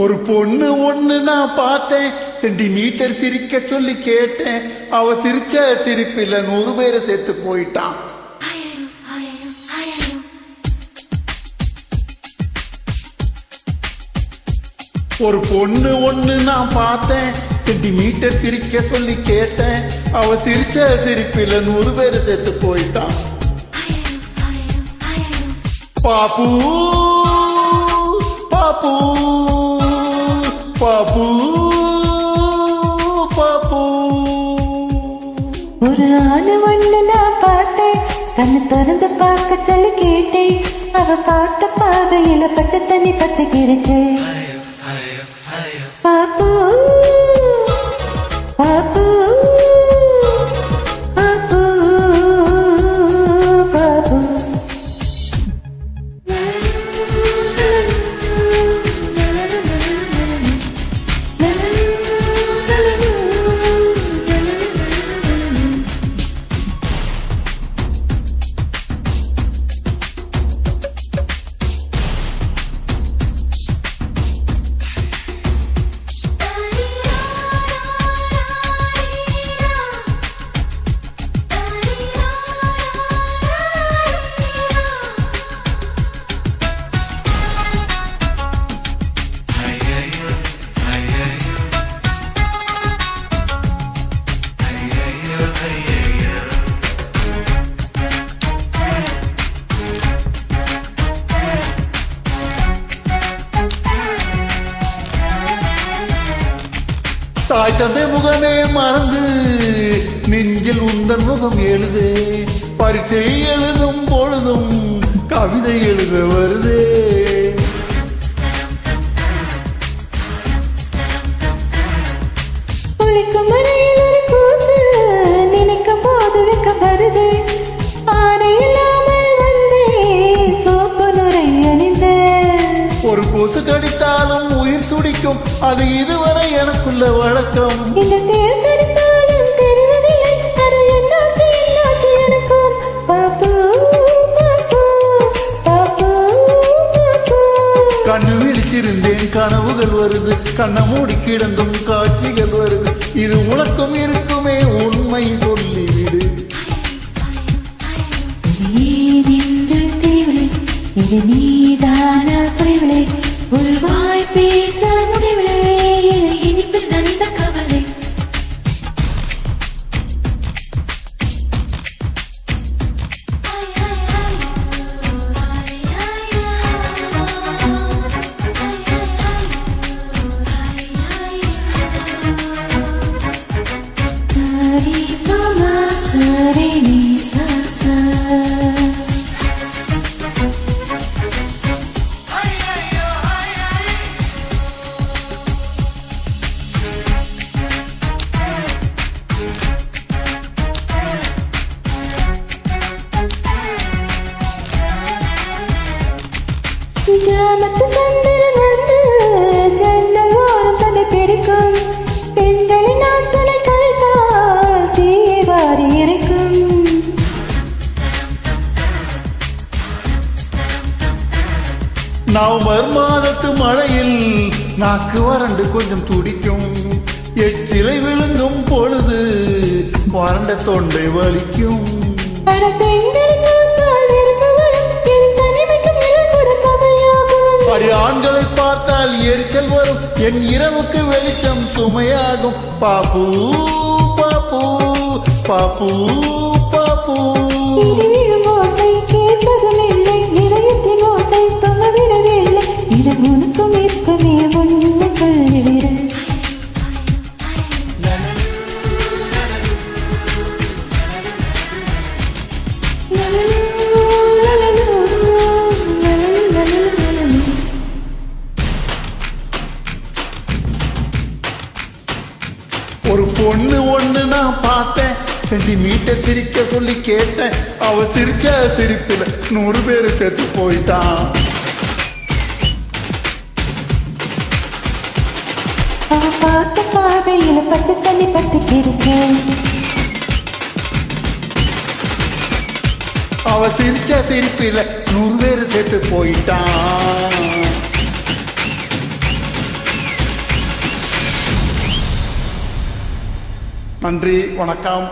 ஒரு பொண்ணு ஒண்ணு நான் பார்த்தேன், சென்டிமீட்டர் சிரிக்க சொல்லி கேட்டேன். அவ சிரிச்ச சிரிப்பில் 100 பேரை சேர்த்து போயிட்டான். ஒரு பொண்ணு ஒண்ணு நான் பார்த்தேன், சென்டிமீட்டர் சிரிக்க சொல்லி கேட்டேன். அவ சிரிச்ச சிரிப்பில் 100 பேரை சேர்த்து போயிட்டான். பாப்பு பாப்பு பாப்பு பாப்பு. ஒரு ஆணு ஒண்ணு நான் பார்த்தேன், கண்ணு திறந்து பார்க்க சொல்லி கேட்டேன். அவ பார்த்த பாதையில பட்டு தண்ணி பத்துக்கிருச்சு. பாப்பு பாப்பு பாப்பு பாப்பு. தாய் தந்தை முகமே மறந்து நெஞ்சில் உந்தன் முகம் எழுது. பரீட்சை எழுதும் பொழுதும் கவிதை எழுத வருதே. குளிக்கும் மனையில் ஒரு கூத்து நினைக்கும் போது இருக்க வருது. ஆடை இல்லாமல் வந்தே சோப்பு நுரை அணிந்த. ஒரு கொசு கடித்தாலும் உயிர் துடிக்கும், அது இதுவரை எனக்குள்ள வழக்கம். இந்த தேர் கடித்தாலும் தெரிவதில்லை, அது என்னாச்சு என்னாச்சு எனக்கும். பாப்பு பாப்பு பாப்பு பாப்பு. கண்ணு விழிச்சிருந்தேன், கனவுகள் வருது. கண்ண மூடி கிடந்தும் காட்சிகள் வருது. இது உனக்கும் இருக்குமே, உண்மை சொல்லிவிடு. ஏனென்று தெரியவில்லை, இது நீதானா புரியவில்லை. ஒரு வாய் பேச முடியவில்லை, இனிப்பு நந்த கவலை. சரி பாமா சரி நீ சா. ஜாமத்து சந்திரன் வந்து ஜன்னல் ஓரம் தன்னை பிடிக்கும். பெண்களின் நாட்களை கழித்தால் தீயை வாரி இருக்கும். நவம்பர் மாதத்து மழையில் நாக்கு வறண்டு கொஞ்சம் துடிக்கும். எச்சிலை விழுங்கும் பொழுது வறண்ட தொண்டை வலிக்கும். பல பெண்களுக்கு பால் இருப்பவரும் என் தனிமைக்கு நிழல் கொடுப்பவையாகும். படி ஆண்களை பார்த்தால் எரிச்சல் வரும், என் இரவுக்கு வெளிச்சம் சுமையாகும். பாப்பு பாப்பு பாப்பு பாப்பு. இடி விழும் ஓசை கேட்பதும் இல்லை, இதயத்தின் ஓசை தொங்கவிடவில்லை. இது உனக்கும் இருக்குமே உண்மை சொல்லிவிட. ஒரு பொண்ணு ஒண்ணு நான் பார்த்தேன், சென்டிமீட்டர் சிரிக்க சொல்லி கேட்டேன். அவ சிரிச்ச சிரிப்பில் 100 பேர் செத்து போயிட்டான். அவ பார்த்த பார்வையில பட்டு தண்ணி பட்டு கிருக்கேன். அவ சிரிச்ச சிரிப்பில் 100 பேர் செத்து போயிட்டான். நன்றி, வணக்கம்.